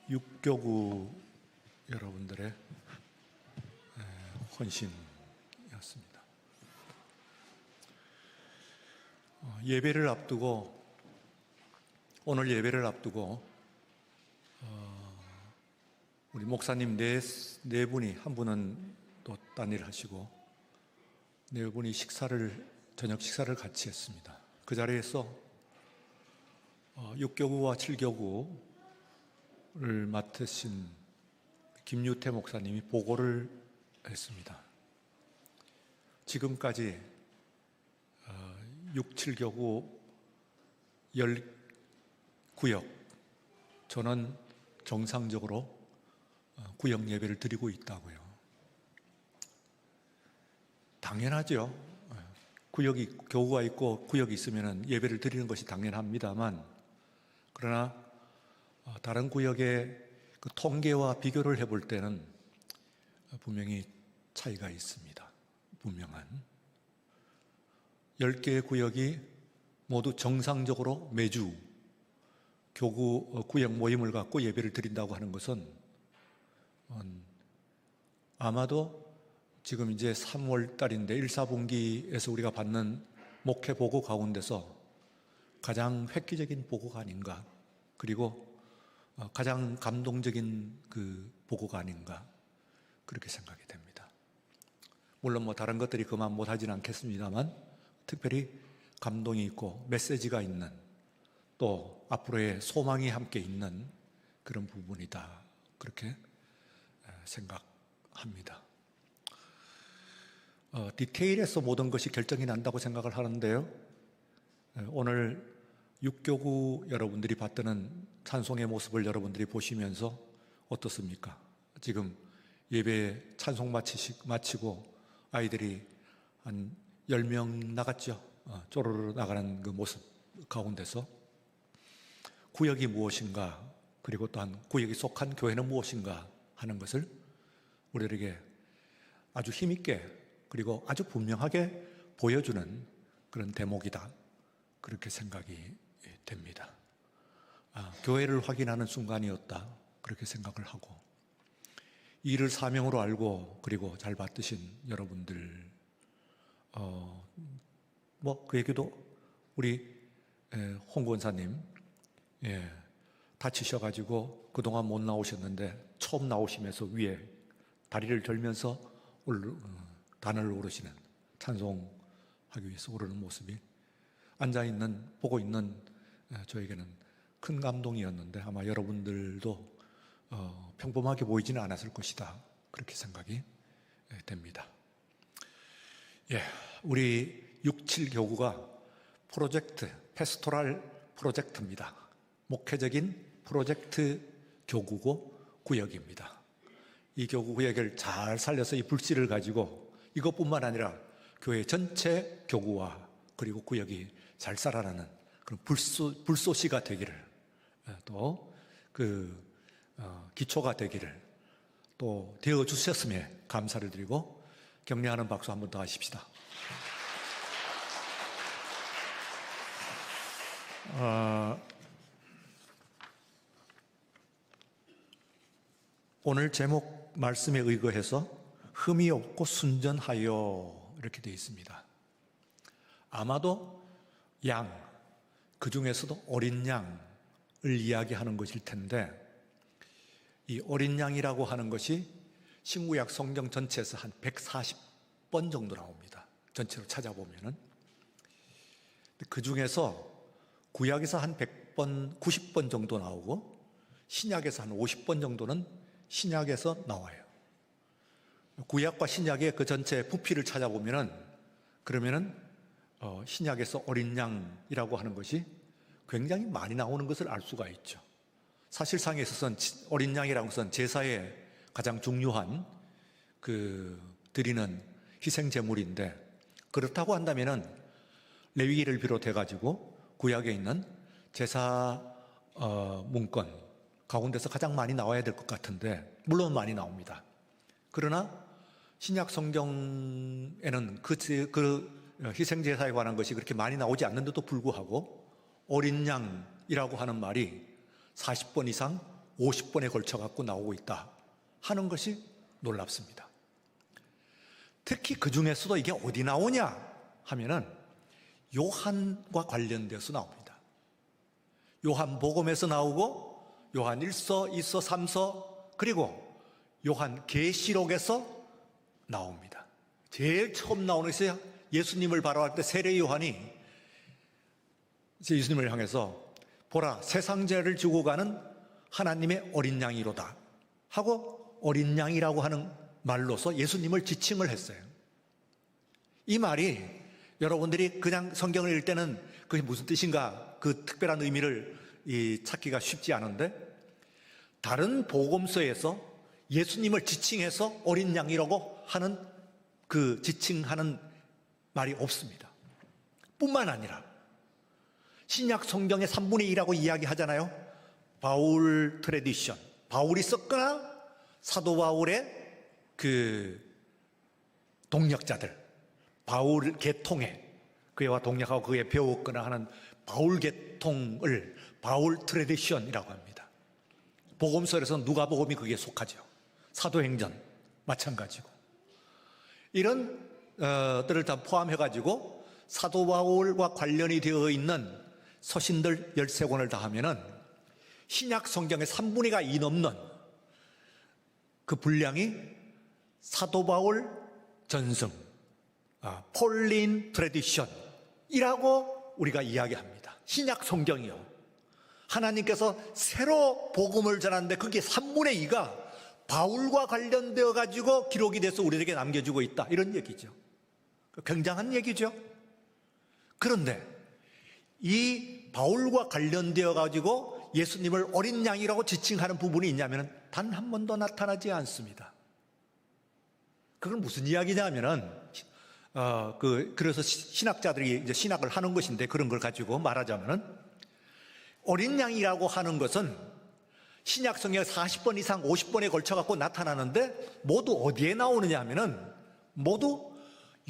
육교구 여러분들의 헌신이었습니다. 오늘 예배를 앞두고 우리 목사님 네 분이, 한 분은 또 딴 일 하시고 네 분이 저녁 식사를 같이 했습니다. 그 자리에서 6교구와 7교구를 맡으신 김유태 목사님이 보고를 했습니다. 지금까지 6, 7교구 10구역 저는 정상적으로 구역 예배를 드리고 있다고요. 당연하죠. 교구가 있고 구역이 있으면 예배를 드리는 것이 당연합니다만, 그러나 다른 구역의 그 통계와 비교를 해볼 때는 분명히 차이가 있습니다. 분명한 10개의 구역이 모두 정상적으로 매주 구역 모임을 갖고 예배를 드린다고 하는 것은 아마도 지금 이제 3월 달인데 1, 4분기에서 우리가 받는 목회 보고 가운데서 가장 획기적인 보고가 아닌가, 그리고 가장 감동적인 그 보고가 아닌가, 그렇게 생각이 됩니다. 물론 다른 것들이 그만 못하지는 않겠습니다만, 특별히 감동이 있고 메시지가 있는, 또 앞으로의 소망이 함께 있는 그런 부분이다, 그렇게 생각합니다. 디테일에서 모든 것이 결정이 난다고 생각을 하는데요, 오늘 6교구 여러분들이 받드는 찬송의 모습을 여러분들이 보시면서 어떻습니까? 지금 예배 찬송 마치고 아이들이 한 10명 나갔죠. 쪼르르 나가는 그 모습 가운데서 구역이 무엇인가, 그리고 또한 구역이 속한 교회는 무엇인가 하는 것을 우리에게 아주 힘있게, 그리고 아주 분명하게 보여주는 그런 대목이다, 그렇게 생각이 됩니다. 교회를 확인하는 순간이었다, 그렇게 생각을 하고, 이를 사명으로 알고 그리고 잘 받드신 여러분들, 그 얘기도 우리 홍 권사님, 다치셔가지고 그동안 못 나오셨는데 처음 나오시면서 위에 다리를 들면서 단을 오르시는, 찬송하기 위해서 오르는 모습이 보고 있는 저에게는 큰 감동이었는데, 아마 여러분들도 평범하게 보이지는 않았을 것이다, 그렇게 생각이 됩니다. 우리 6, 7교구가 패스토랄 프로젝트입니다. 목회적인 프로젝트 교구고 구역입니다. 이 교구 구역을 잘 살려서 이 불씨를 가지고 이것뿐만 아니라 교회 전체 교구와 그리고 구역이 잘 살아나는 그런 불쏘시가 되기를, 또 기초가 되기를 또 되어주셨음에 감사를 드리고 격려하는 박수 한번 더 하십시다. 오늘 제목 말씀에 의거해서 흠이 없고 순전하여, 이렇게 되어 있습니다. 아마도 그 중에서도 어린 양을 이야기하는 것일 텐데, 이 어린 양이라고 하는 것이 신구약 성경 전체에서 한 140번 정도 나옵니다. 전체로 찾아보면은. 그 중에서 구약에서 한 100번, 90번 정도 나오고, 신약에서 한 50번 정도는 신약에서 나와요. 구약과 신약의 그 전체 부피를 찾아보면은, 신약에서 어린 양이라고 하는 것이 굉장히 많이 나오는 것을 알 수가 있죠. 사실상에 있어서는 어린 양이라는 것은 제사에 가장 중요한 드리는 희생 제물인데, 그렇다고 한다면은 레위기를 비롯해 가지고 구약에 있는 제사 문건 가운데서 가장 많이 나와야 될 것 같은데, 물론 많이 나옵니다. 그러나 신약 성경에는 희생 제사에 관한 것이 그렇게 많이 나오지 않는데도 불구하고 어린 양 양이라고 하는 말이 40번 이상 50번에 걸쳐 갖고 나오고 있다 하는 것이 놀랍습니다. 특히 그 중에서도 이게 어디 나오냐 하면은 요한과 관련돼서 나옵니다. 요한복음에서 나오고 요한 1서, 2서, 3서 그리고 요한 계시록에서 나옵니다. 제일 처음 나오는 것이 예수님을 바라볼 때 세례 요한이 예수님을 향해서 보라 세상 죄를 지고 가는 하나님의 어린 양이로다 하고 어린 양이라고 하는 말로서 예수님을 지칭을 했어요. 이 말이 여러분들이 그냥 성경을 읽을 때는 그게 무슨 뜻인가 그 특별한 의미를 찾기가 쉽지 않은데 다른 복음서에서 예수님을 지칭해서 어린 양이라고 하는 그 지칭하는 말이 없습니다. 뿐만 아니라 신약 성경의 3분의 2라고 이야기하잖아요. 바울 트레디션, 바울이 썼거나 사도 바울의 그 동력자들, 바울 계통에 그와 동력하고 그에 배웠거나 하는 바울 계통을 바울 트레디션이라고 합니다. 복음서에서는 누가복음이 그게 속하죠. 사도행전 마찬가지고 이런 들을 다 포함해가지고 사도 바울과 관련이 되어 있는 서신들 13권을 다 하면은 신약 성경의 3분의 2가 넘는 그 분량이 사도 바울 전승, 폴린 트레디션이라고 우리가 이야기합니다. 신약 성경이요. 하나님께서 새로 복음을 전하는데 그게 3분의 2가 바울과 관련되어 가지고 기록이 돼서 우리에게 남겨주고 있다. 이런 얘기죠. 굉장한 얘기죠. 그런데 이 바울과 관련되어 가지고 예수님을 어린 양이라고 지칭하는 부분이 있냐면 단 한 번도 나타나지 않습니다. 그건 무슨 이야기냐면은 그래서 신학자들이 이제 신학을 하는 것인데 그런 걸 가지고 말하자면은 어린 양이라고 하는 것은 신약 성경 40번 이상 50번에 걸쳐 갖고 나타나는데 모두 어디에 나오느냐 하면은 모두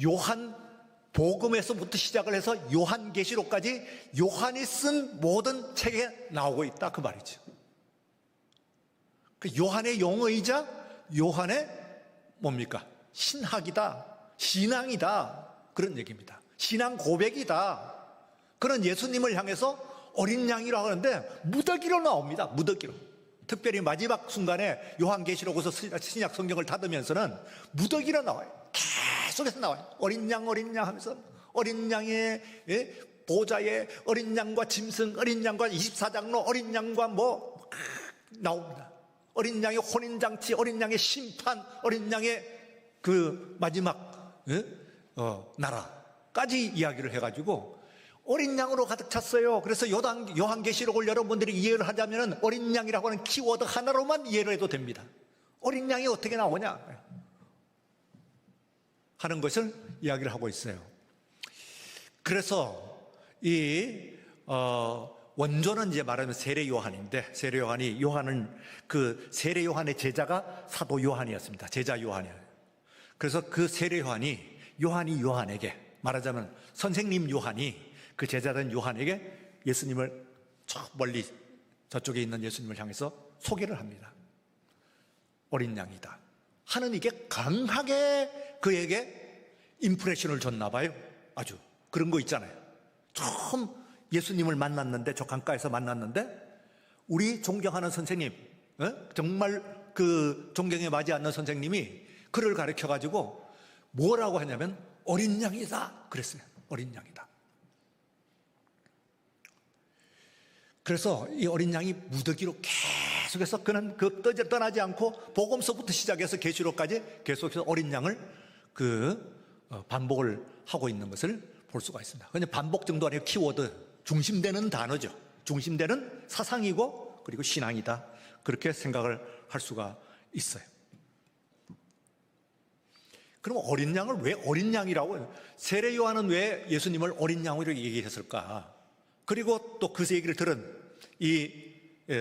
요한 복음에서부터 시작을 해서 요한 계시록까지 요한이 쓴 모든 책에 나오고 있다 그 말이죠. 그 요한의 용어이자 요한의 뭡니까? 신학이다, 신앙이다 그런 얘기입니다. 신앙 고백이다. 그런 예수님을 향해서 어린 양이라고 하는데 무더기로 나옵니다. 무더기로. 특별히 마지막 순간에 요한계시록에서 신약 성경을 닫으면서는 무더기로 나와요. 계속해서 나와요. 어린 양 하면서 어린 양의 보좌에 어린 양과 짐승, 어린 양과 24장로, 어린 양과 뭐 나옵니다. 어린 양의 혼인잔치, 어린 양의 심판, 어린 양의 그 마지막 나라까지 이야기를 해가지고 어린 양으로 가득 찼어요. 그래서 요한계시록을 여러분들이 이해를 하자면 어린 양이라고 하는 키워드 하나로만 이해를 해도 됩니다. 어린 양이 어떻게 나오냐 하는 것을 이야기를 하고 있어요. 그래서 이 원조는 이제 말하면 세례 요한인데 세례 요한은 그 세례 요한의 제자가 사도 요한이었습니다. 제자 요한이에요. 그래서 그 세례 요한이 요한에게 말하자면 선생님 요한이 그 제자된 요한에게 예수님을 저 멀리 저쪽에 있는 예수님을 향해서 소개를 합니다. 어린 양이다 하는 이게 강하게 그에게 임프레션을 줬나 봐요. 아주 그런 거 있잖아요. 처음 예수님을 만났는데 저 강가에서 만났는데 우리 존경하는 선생님 정말 그 존경에 맞지 않는 선생님이 그를 가르쳐 가지고 뭐라고 하냐면 어린 양이다 그랬어요. 어린 양이다. 그래서 이 어린 양이 무더기로 계속해서 그는 떠나지 않고 복음서부터 시작해서 계시록까지 계속해서 어린 양을 반복을 하고 있는 것을 볼 수가 있습니다. 그냥 반복 정도 아니고 키워드 중심되는 단어죠. 중심되는 사상이고 그리고 신앙이다. 그렇게 생각을 할 수가 있어요. 그럼 어린 양을 왜 어린 양이라고 해요? 세례 요한은 왜 예수님을 어린 양으로 얘기했을까? 그리고 또 그 얘기를 들은 이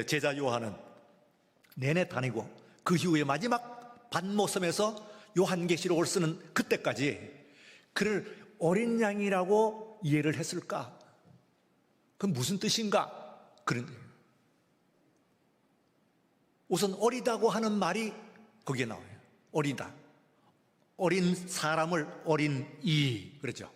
제자 요한은 내내 다니고 그 이후에 마지막 반모섬에서 요한계시록을 쓰는 그때까지 그를 어린 양이라고 이해를 했을까? 그건 무슨 뜻인가? 그런 우선 어리다고 하는 말이 거기에 나와요. 어리다. 어린 사람을 어린이 그러죠.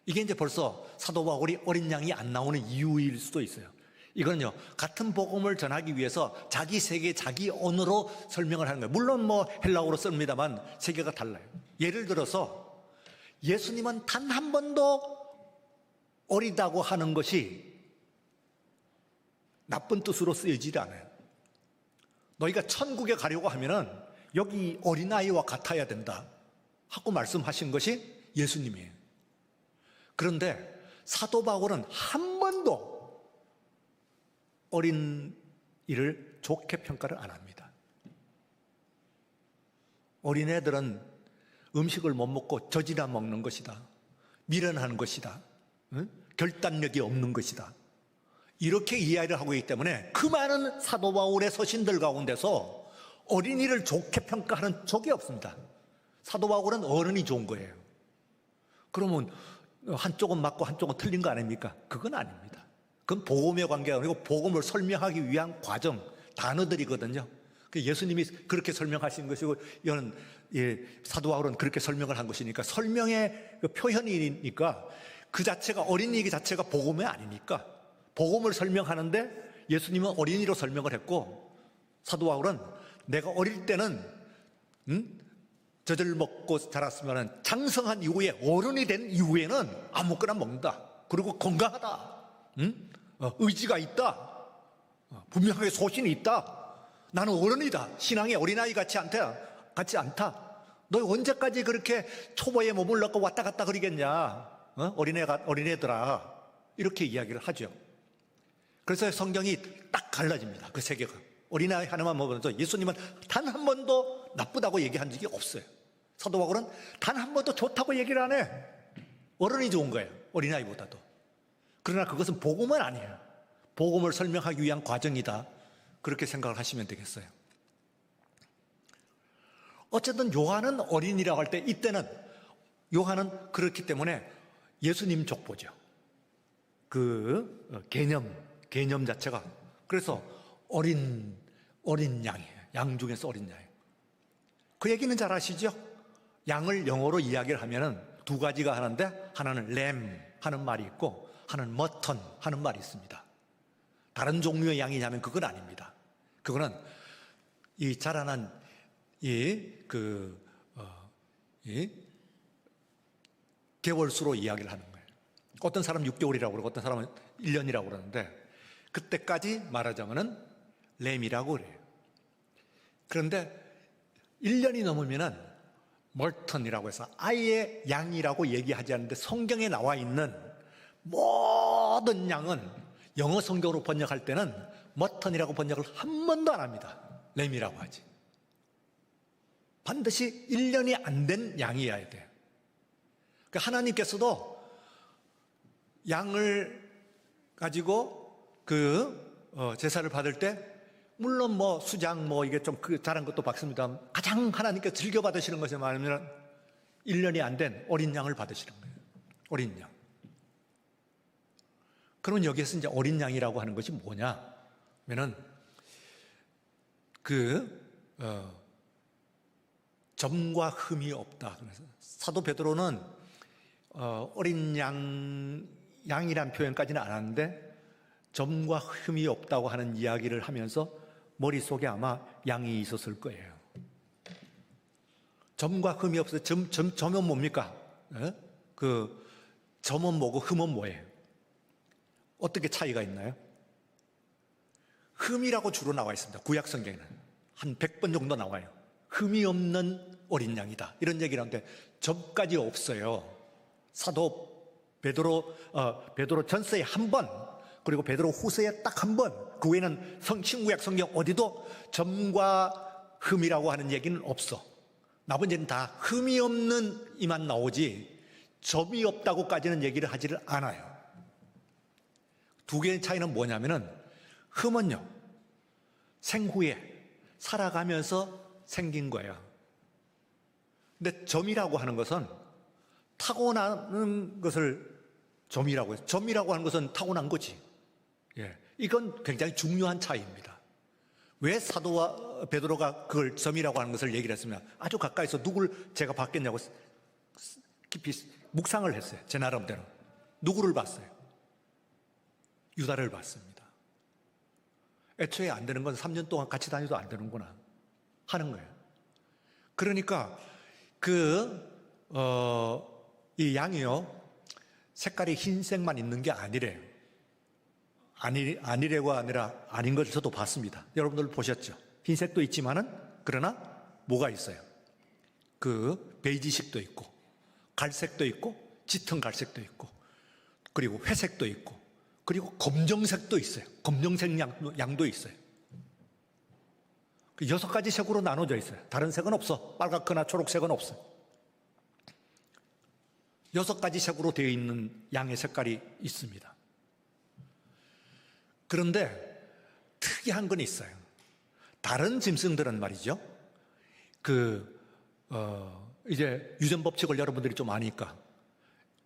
이게 이제 벌써 사도 바울이 어린 양이 안 나오는 이유일 수도 있어요. 이거는요, 같은 복음을 전하기 위해서 자기 세계, 자기 언어로 설명을 하는 거예요. 물론 뭐 헬라어로 씁니다만 세계가 달라요. 예를 들어서 예수님은 단 한 번도 어리다고 하는 것이 나쁜 뜻으로 쓰여지지 않아요. 너희가 천국에 가려고 하면은 여기 어린아이와 같아야 된다 하고 말씀하신 것이 예수님이에요. 그런데 사도 바울은 한 번도 어린이를 좋게 평가를 안 합니다. 어린애들은 음식을 못 먹고 젖이나 먹는 것이다. 미련한 것이다. 결단력이 없는 것이다. 이렇게 이해를 하고 있기 때문에 그 많은 사도 바울의 서신들 가운데서 어린이를 좋게 평가하는 적이 없습니다. 사도 바울은 어른이 좋은 거예요. 그러면 한쪽은 맞고 한쪽은 틀린 거 아닙니까? 그건 아닙니다. 그건 복음의 관계가 아니고 복음을 설명하기 위한 과정, 단어들이거든요. 예수님이 그렇게 설명하신 것이고 이거는 사도 바울은 그렇게 설명을 한 것이니까 설명의 그 표현이니까 그 자체가 어린이 자체가 복음이 아니니까 복음을 설명하는데 예수님은 어린이로 설명을 했고 사도 바울은 내가 어릴 때는 젖을 먹고 자랐으면 장성한 이후에 어른이 된 이후에는 아무거나 먹는다. 그리고 건강하다. 의지가 있다. 분명하게 소신이 있다. 나는 어른이다. 신앙의 어린아이 같지 않다. 너 언제까지 그렇게 초보에 몸을 넣고 왔다 갔다 그러겠냐. 어린애들아. 이렇게 이야기를 하죠. 그래서 성경이 딱 갈라집니다. 그 세계가. 어린아이 하나만 보면서 예수님은 단 한 번도 나쁘다고 얘기한 적이 없어요. 사도 바울은 단 한 번도 좋다고 얘기를 안 해. 어른이 좋은 거예요. 어린아이보다도. 그러나 그것은 복음은 아니에요. 복음을 설명하기 위한 과정이다. 그렇게 생각을 하시면 되겠어요. 어쨌든 요한은 어린이라고 할 때 이때는 요한은 그렇기 때문에 예수님 족보죠. 그 개념 자체가. 그래서 어린 양이에요. 양 중에서 어린 양이에요. 그 얘기는 잘 아시죠? 양을 영어로 이야기를 하면은 두 가지가 하는데 하나는 램 하는 말이 있고 하나는 머턴 하는 말이 있습니다. 다른 종류의 양이냐면 그건 아닙니다. 그거는 이 자라난 개월수로 이야기를 하는 거예요. 어떤 사람은 6개월이라고 그러고 어떤 사람은 1년이라고 그러는데 그때까지 말하자면은 램이라고 그래요. 그런데 1년이 넘으면은 멀턴이라고 해서 아예 양이라고 얘기하지 않는데 성경에 나와 있는 모든 양은 영어 성경으로 번역할 때는 머턴이라고 번역을 한 번도 안 합니다. 램이라고 하지. 반드시 1년이 안 된 양이어야 돼요. 그러니까 하나님께서도 양을 가지고 제사를 받을 때 물론 뭐 수장 이게 좀 잘한 것도 받습니다. 가장 하나님께 즐겨 받으시는 것이 뭐냐면 1년이 안 된 어린 양을 받으시는 거예요. 어린 양. 그러면 여기에서 이제 어린 양이라고 하는 것이 뭐냐? 면은 점과 흠이 없다. 그래서 사도 베드로는 어린 양이란 표현까지는 안 하는데 점과 흠이 없다고 하는 이야기를 하면서 머릿속에 아마 양이 있었을 거예요. 점과 흠이 없어서 점은 뭡니까? 점은 뭐고 흠은 뭐예요? 어떻게 차이가 있나요? 흠이라고 주로 나와 있습니다. 구약 성경에는 한 100번 정도 나와요. 흠이 없는 어린 양이다. 이런 얘기를 하는데 점까지 없어요. 사도 베드로 전서에 한 번, 그리고 베드로 후서에 딱 한 번, 그 외에는 신구약 성경 어디도 점과 흠이라고 하는 얘기는 없어. 나머지는 다 흠이 없는 이만 나오지 점이 없다고까지는 얘기를 하지를 않아요. 두 개의 차이는 뭐냐면은 흠은요, 생후에 살아가면서 생긴 거예요. 근데 점이라고 하는 것은 타고나는 것을 점이라고 해요. 점이라고 하는 것은 타고난 거지. 예. 이건 굉장히 중요한 차이입니다. 왜 사도와 베드로가 그걸 점이라고 하는 것을 얘기를 했으면 아주 가까이서 누굴 제가 봤겠냐고 깊이 묵상을 했어요. 제 나름대로. 누구를 봤어요? 유다를 봤습니다. 애초에 안 되는 건 3년 동안 같이 다녀도 안 되는구나 하는 거예요. 그러니까 이 양이요, 색깔이 흰색만 있는 게 아니래요. 아니래가 아니라 아닌 것을 저도 봤습니다. 여러분들 보셨죠? 흰색도 있지만은 그러나 뭐가 있어요? 베이지색도 있고 갈색도 있고 짙은 갈색도 있고 그리고 회색도 있고 그리고 검정색도 있어요. 검정색 양도 있어요. 6가지 색으로 나눠져 있어요. 다른 색은 없어. 빨갛거나 초록색은 없어. 6가지 색으로 되어 있는 양의 색깔이 있습니다. 그런데 특이한 건 있어요. 다른 짐승들은 말이죠. 이제 유전 법칙을 여러분들이 좀 아니까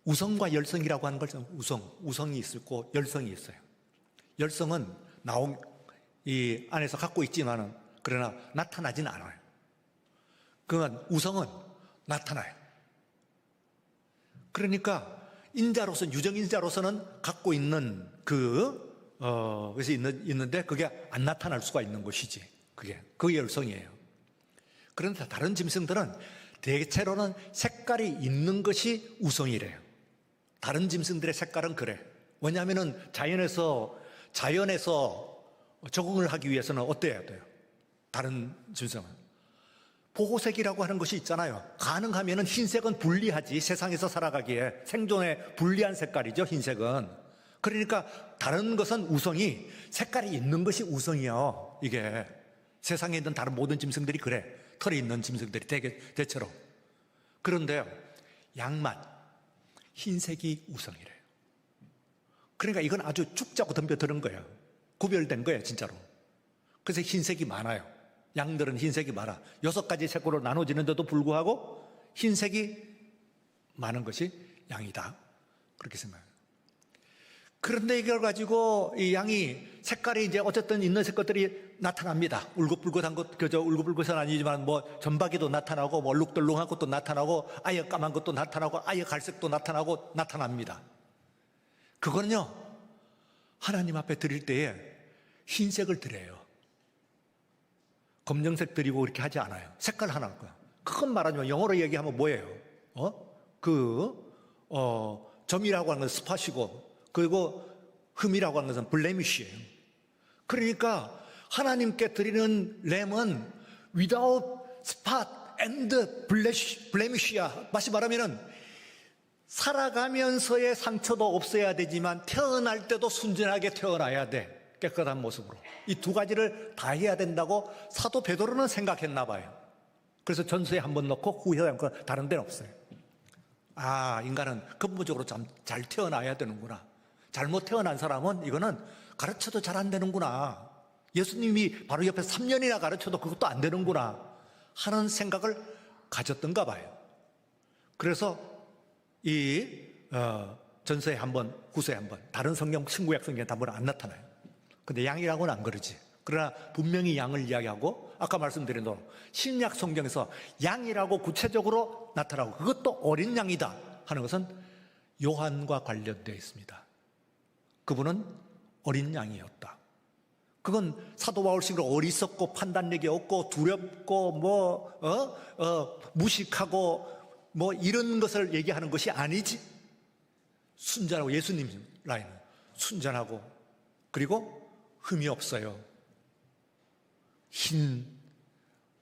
우성과 열성이라고 하는 걸 우성이 있고 열성이 있어요. 열성은 이 안에서 갖고 있지만은 그러나 나타나진 않아요. 그러나 우성은 나타나요. 그러니까 유정인자로서는 갖고 있는 그래서 있는데 그게 안 나타날 수가 있는 것이지. 그게 열성이에요. 그런데 다른 짐승들은 대체로는 색깔이 있는 것이 우성이래요. 다른 짐승들의 색깔은 그래. 왜냐하면은 자연에서 적응을 하기 위해서는 어때야 돼요? 다른 짐승은 보호색이라고 하는 것이 있잖아요. 가능하면은 흰색은 불리하지. 세상에서 살아가기에 생존에 불리한 색깔이죠, 흰색은. 그러니까 다른 것은 우성이 색깔이 있는 것이 우성이요. 이게 세상에 있는 다른 모든 짐승들이 그래. 털이 있는 짐승들이 대체로. 그런데 양만 흰색이 우성이래요. 그러니까 이건 아주 쭉 짜고 덤벼드는 거예요. 구별된 거예요, 진짜로. 그래서 흰색이 많아요. 양들은 흰색이 많아. 6가지 색으로 나눠지는데도 불구하고 흰색이 많은 것이 양이다. 그렇게 생각해요. 그런데 이걸 가지고 이 양이 색깔이 이제 어쨌든 있는 것들이 나타납니다. 울긋불긋한 것, 울긋불긋은 아니지만 전박이도 나타나고 얼룩덜룩한 것도 나타나고 아예 까만 것도 나타나고 아예 갈색도 나타나고 나타납니다. 그거는요, 하나님 앞에 드릴 때에 흰색을 드려요. 검정색 드리고 그렇게 하지 않아요. 색깔 하나일 거야. 그건 말하자면 영어로 얘기하면 뭐예요? 점이라고 하는 건 스팟이고 그리고 흠이라고 하는 것은 블레미쉬예요. 그러니까 하나님께 드리는 램은 without spot and blemish야. 다시 말하면은 살아가면서의 상처도 없어야 되지만 태어날 때도 순전하게 태어나야 돼. 깨끗한 모습으로. 이 2가지를 다 해야 된다고 사도 베드로는 생각했나 봐요. 그래서 전서에 한번 넣고 후에 한번 다른 데는 없어요. 인간은 근본적으로 잘 태어나야 되는구나. 잘못 태어난 사람은 이거는 가르쳐도 잘 안 되는구나. 예수님이 바로 옆에 3년이나 가르쳐도 그것도 안 되는구나 하는 생각을 가졌던가 봐요. 그래서 전서에 한번, 후서에 한번, 다른 성경, 신구약 성경에 한번 안 나타나요. 근데 양이라고는 안 그러지. 그러나 분명히 양을 이야기하고 아까 말씀드린 대로 신약 성경에서 양이라고 구체적으로 나타나고 그것도 어린 양이다 하는 것은 요한과 관련되어 있습니다. 그분은 어린 양이었다. 그건 사도 바울식으로 어리석고 판단력이 없고 두렵고 무식하고 이런 것을 얘기하는 것이 아니지. 순전하고 예수님 라인은 순전하고 그리고 흠이 없어요.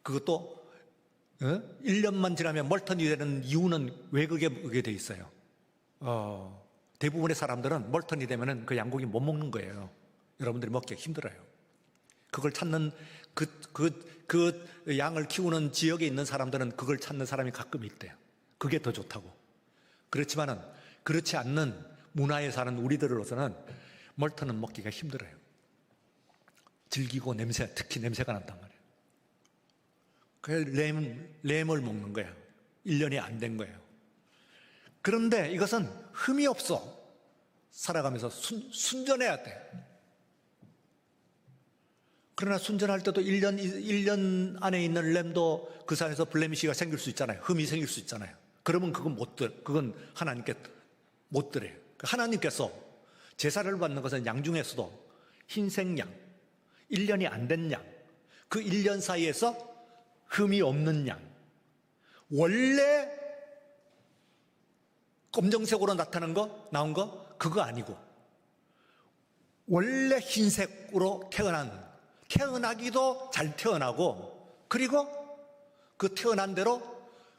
그것도 1년만 지나면 멀턴이 되는 이유는 왜 그게 돼 있어요? 대부분의 사람들은 멀턴이 되면은 그 양고기 못 먹는 거예요. 여러분들이 먹기가 힘들어요. 그걸 찾는 그 양을 키우는 지역에 있는 사람들은 그걸 찾는 사람이 가끔 있대요. 그게 더 좋다고. 그렇지만은 그렇지 않는 문화에 사는 우리들로서는 멀턴은 먹기가 힘들어요. 질기고 특히 냄새가 난단 말이에요. 그래서 램을 먹는 거예요. 1년이 안 된 거예요. 그런데 이것은 흠이 없어. 살아가면서 순전해야 돼. 그러나 순전할 때도 1년 안에 있는 램도 그 사이에서 블레미시가 생길 수 있잖아요. 흠이 생길 수 있잖아요. 그러면 그건 하나님께 못 드려요. 하나님께서 제사를 받는 것은 양 중에서도 흰색 양, 1년이 안 된 양, 그 1년 사이에서 흠이 없는 양, 원래 검정색으로 나온 거 그거 아니고 원래 흰색으로 태어나기도 잘 태어나고, 그리고 그 태어난 대로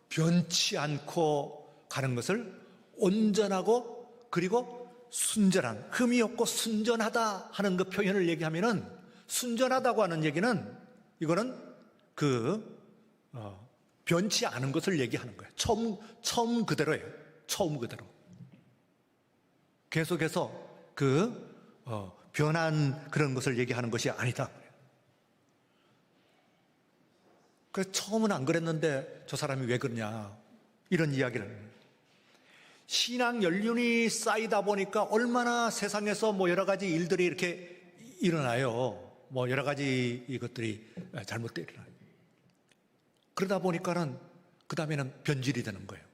변치 않고 가는 것을 온전하고 그리고 순전한, 흠이 없고 순전하다 하는 그 표현을 얘기하면은, 순전하다고 하는 얘기는 이거는 변치 않은 것을 얘기하는 거예요. 처음 그대로예요. 처음 그대로. 계속해서 변한 그런 것을 얘기하는 것이 아니다. 그래서 처음은 안 그랬는데 저 사람이 왜 그러냐, 이런 이야기를. 신앙 연륜이 쌓이다 보니까 얼마나 세상에서 뭐 여러 가지 일들이 이렇게 일어나요. 뭐 여러 가지 이것들이 잘못되어 일어나요. 그러다 보니까는 그 다음에는 변질이 되는 거예요.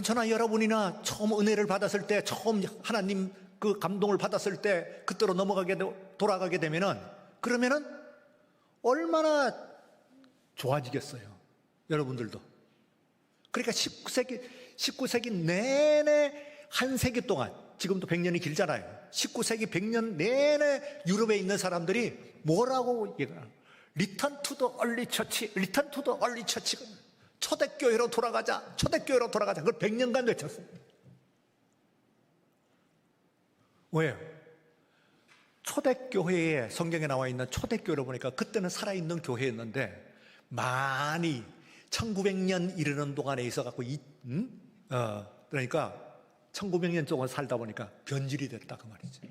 저나 여러분이나 처음 은혜를 받았을 때, 처음 하나님 그 감동을 받았을 때 그때로 돌아가게 되면은, 그러면은 얼마나 좋아지겠어요. 여러분들도. 그러니까 19세기 내내 한 세기 동안, 지금도 100년이 길잖아요. 19세기 100년 내내 유럽에 있는 사람들이 뭐라고 얘기하나? Return to the early church, Return to the early church. 초대교회로 돌아가자, 초대교회로 돌아가자. 그걸 100년간 외쳤어요. 왜요? 초대교회에, 성경에 나와 있는 초대교회를 보니까 그때는 살아있는 교회였는데, 많이 1900년 이르는 동안에 있어갖고 그러니까 1900년 동안 살다 보니까 변질이 됐다, 그 말이죠.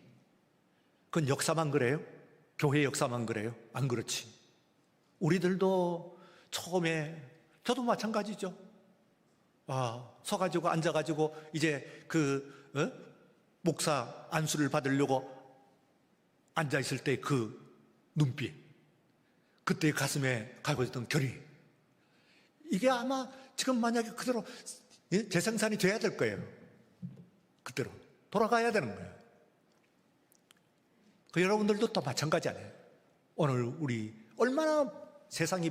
그건 역사만 그래요? 교회 역사만 그래요? 안 그렇지. 우리들도 처음에, 저도 마찬가지죠. 서가지고 앉아가지고 이제 목사 안수를 받으려고 앉아있을 때 그 눈빛, 그때 가슴에 가고 있던 결의, 이게 아마 지금 만약에 그대로 재생산이 돼야 될 거예요. 그대로 돌아가야 되는 거예요. 여러분들도 또 마찬가지 아니에요. 오늘 우리 얼마나 세상이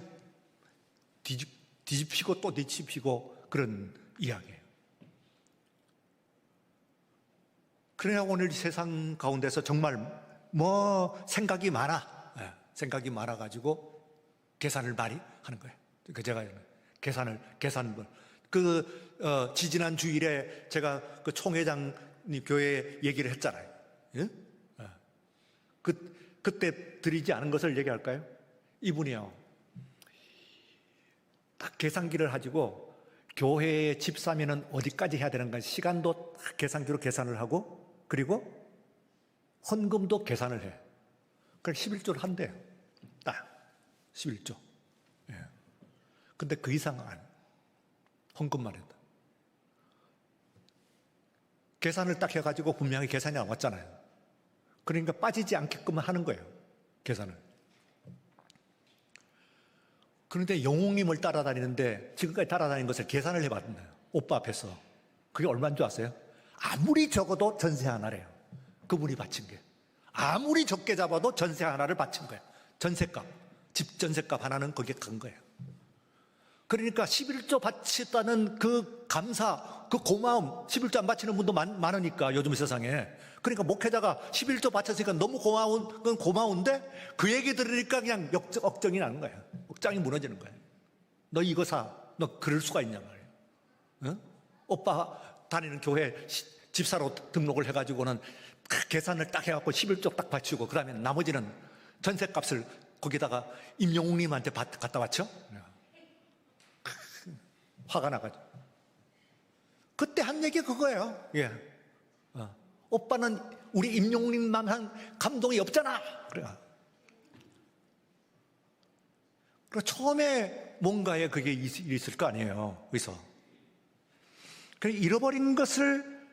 뒤집히고 또 뒤집히고 그런 이야기예요. 그래야 오늘 세상 가운데서 정말 생각이 많아가지고 계산을 많이 하는 거예요. 제가 지지난 주일에 제가 그 총회장님 교회 얘기를 했잖아요. 예? 그때 드리지 않은 것을 얘기할까요? 이분이요, 딱 계산기를 가지고 교회에 집 사면은 어디까지 해야 되는가 시간도 딱 계산기로 계산을 하고, 그리고 헌금도 계산을 해. 그래서 11조를 한대요. 딱 11조. 예. 근데 그 이상 헌금만 했다. 계산을 딱 해가지고 분명히 계산이 나왔잖아요. 그러니까 빠지지 않게끔 하는 거예요, 계산을. 그런데 영웅님을 따라다니는데, 지금까지 따라다닌 것을 계산을 해봤나요? 오빠 앞에서. 그게 얼마인 줄 아세요? 아무리 적어도 전세 하나래요. 그분이 바친 게. 아무리 적게 잡아도 전세 하나를 바친 거예요. 전세값, 집 전세값 하나는 거기에 간 거예요. 그러니까 11조 바쳤다는 그 감사, 그 고마움, 11조 안 바치는 분도 많으니까 요즘 세상에. 그러니까 목회자가 11조 바쳤으니까 너무 건 고마운데, 그 얘기 들으니까 그냥 억정이 나는 거예요. 억장이 무너지는 거예요. 너 이거 사, 너 그럴 수가 있냐 말이에요. 응? 오빠 다니는 교회 집사로 등록을 해가지고는 계산을 딱 해갖고 11조 딱 바치고, 그 다음에 나머지는 전세값을 거기다가 임영웅님한테 갖다 바쳐? 화가 나가지고. 그때 한 얘기 그거예요. 예. 오빠는 우리 임영웅님만 감동이 없잖아. 그래. 처음에 뭔가에 그게 있을 거 아니에요. 그래서 잃어버린 것을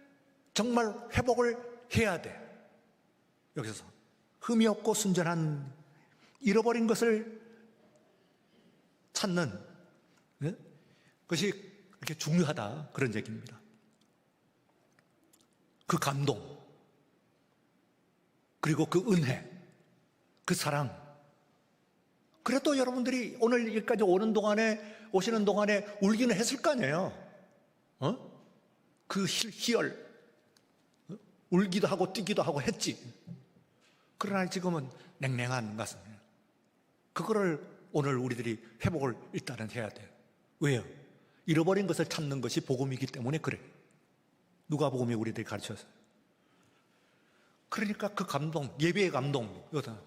정말 회복을 해야 돼. 여기서 흠이 없고 순전한 잃어버린 것을 찾는 것이 그렇게 중요하다, 그런 얘기입니다. 그 감동, 그리고 그 은혜, 그 사랑. 그래도 여러분들이 오늘 여기까지 오시는 동안에 울기는 했을 거 아니에요. 그 희열, 울기도 하고 뛰기도 하고 했지. 그러나 지금은 냉랭한 가슴이에요. 그거를 오늘 우리들이 회복을 일단은 해야 돼요. 왜요? 잃어버린 것을 찾는 것이 복음이기 때문에 그래. 누가복음이 우리들이 가르쳤어요. 그러니까 그 감동, 예배의 감동, 여기다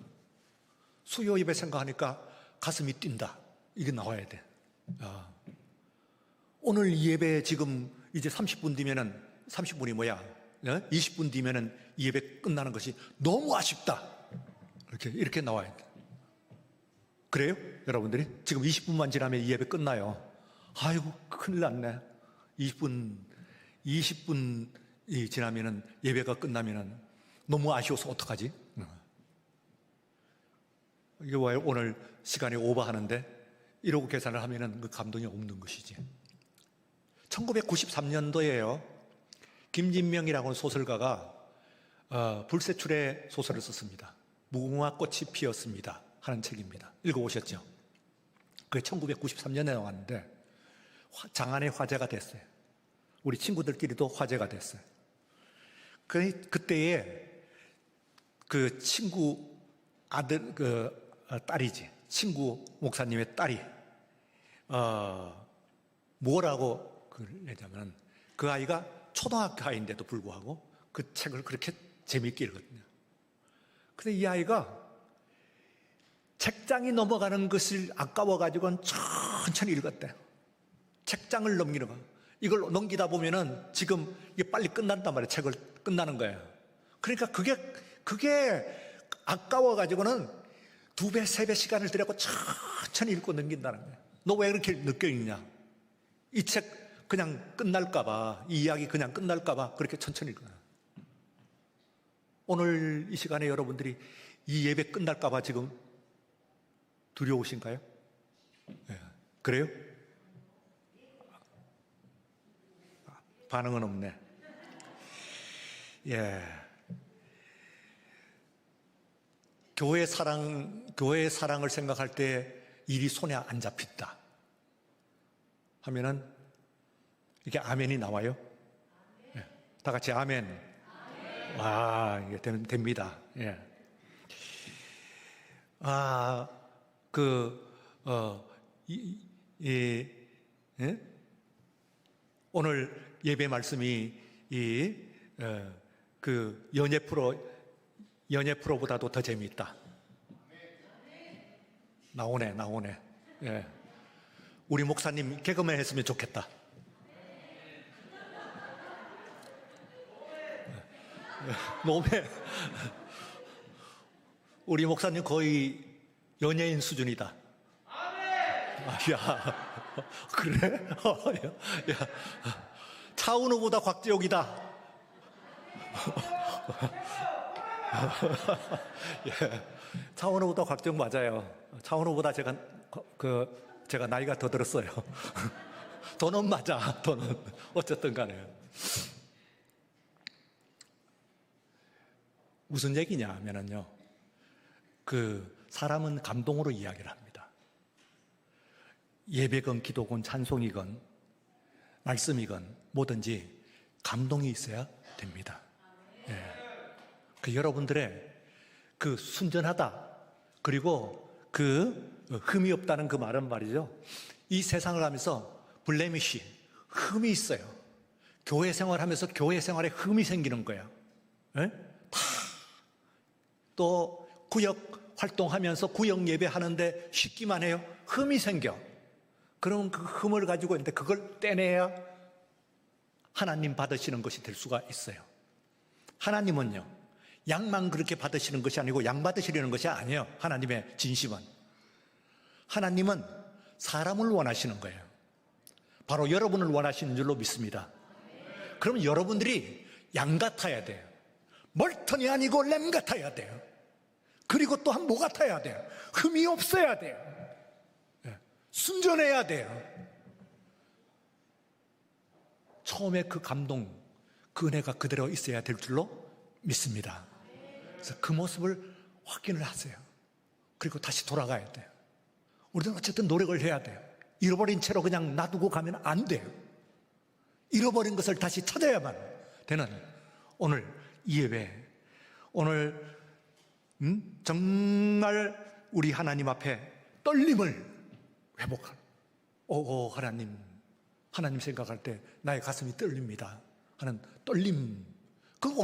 수요 예배 생각하니까 가슴이 뛴다. 이게 나와야 돼. 오늘 예배 지금 이제 30분 뒤면은 30분이 뭐야? 20분 뒤면은 예배 끝나는 것이 너무 아쉽다. 이렇게 나와야 돼. 그래요? 여러분들이? 지금 20분만 지나면 예배 끝나요. 아이고, 큰일 났네. 20분이 지나면은 예배가 끝나면은 너무 아쉬워서 어떡하지? 이게 왜 오늘 시간이 오버하는데 이러고 계산을 하면은 그 감동이 없는 것이지. 1993년도에요. 김진명이라고 하는 소설가가 불세출의 소설을 썼습니다. 무궁화 꽃이 피었습니다 하는 책입니다. 읽어보셨죠? 그게 1993년에 나왔는데 장안의 화제가 됐어요. 우리 친구들끼리도 화제가 됐어요. 그때에 그 친구 아들, 딸이지. 친구 목사님의 딸이, 뭐라고 그러냐면, 그 아이가 초등학교 아이인데도 불구하고 그 책을 그렇게 재미있게 읽었거든요. 근데 이 아이가 책장이 넘어가는 것을 아까워가지고는 천천히 읽었대요. 책장을 넘기는 거. 이걸 넘기다 보면은 지금 이게 빨리 끝난단 말이에요. 책을 끝나는 거예요. 그러니까 그게 아까워가지고는 2배, 3배 시간을 들여고 천천히 읽고 넘긴다는 거예요. 너 왜 그렇게 늦게 읽냐? 이 책 그냥 끝날까봐, 이 이야기 그냥 끝날까봐 그렇게 천천히 읽어요. 오늘 이 시간에 여러분들이 이 예배 끝날까봐 지금 두려우신가요? 네. 그래요? 반응은 없네. 예. 교회의 사랑을 생각할 때 일이 손에 안 잡힌다 하면은 이게 아멘이 나와요? 예. 다 같이 아멘. 와, 이게 됩니다. 예. 예? 오늘 예배 말씀이 연예 프로보다도 더 재미있다. 나오네. 예. 우리 목사님 개그맨 했으면 좋겠다. 너무해. 우리 목사님 거의 연예인 수준이다. 야, 그래? 야, 차은우보다 곽재욱이다. 예, 차은우보다 곽재욱 맞아요. 차은우보다 제가 나이가 더 들었어요. 돈은 맞아. 돈은 어쨌든 간에. 무슨 얘기냐 하면은요, 사람은 감동으로 이야기를 합니다. 예배건 기도건 찬송이건 말씀이건 뭐든지 감동이 있어야 됩니다. 예. 여러분들의 순전하다, 그리고 흠이 없다는 그 말은 말이죠, 이 세상을 하면서 블레미쉬, 흠이 있어요. 교회 생활하면서 교회 생활에 흠이 생기는 거예요. 예? 또 구역 활동하면서 구역 예배하는데 쉽기만 해요. 흠이 생겨. 그럼 그 흠을 가지고 있는데 그걸 떼내야 하나님 받으시는 것이 될 수가 있어요. 하나님은요, 양만 그렇게 받으시는 것이 아니고 양 받으시려는 것이 아니에요. 하나님의 진심은. 하나님은 사람을 원하시는 거예요. 바로 여러분을 원하시는 줄로 믿습니다. 그럼 여러분들이 양 같아야 돼요. 멀턴이 아니고 램 같아야 돼요. 그리고 또한 뭐 같아야 돼요? 흠이 없어야 돼요. 순전해야 돼요. 처음에 그 감동, 그 은혜가 그대로 있어야 될 줄로 믿습니다. 그래서 그 모습을 확인을 하세요. 그리고 다시 돌아가야 돼요. 우리는 어쨌든 노력을 해야 돼요. 잃어버린 채로 그냥 놔두고 가면 안 돼요. 잃어버린 것을 다시 찾아야만 되는 오늘 이 예배, 오늘 정말 우리 하나님 앞에 떨림을 회복하는, 하나님 생각할 때 나의 가슴이 떨립니다 하는 떨림, 그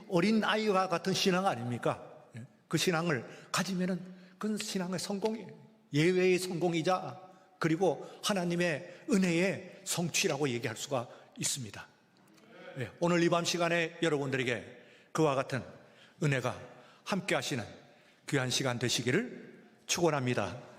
어린 아이와 같은 신앙 아닙니까? 그 신앙을 가지면은 그건 신앙의 성공이에요. 예외의 성공이자 그리고 하나님의 은혜의 성취라고 얘기할 수가 있습니다. 오늘 이 밤 시간에 여러분들에게 그와 같은 은혜가 함께 하시는 귀한 시간 되시기를 축원합니다.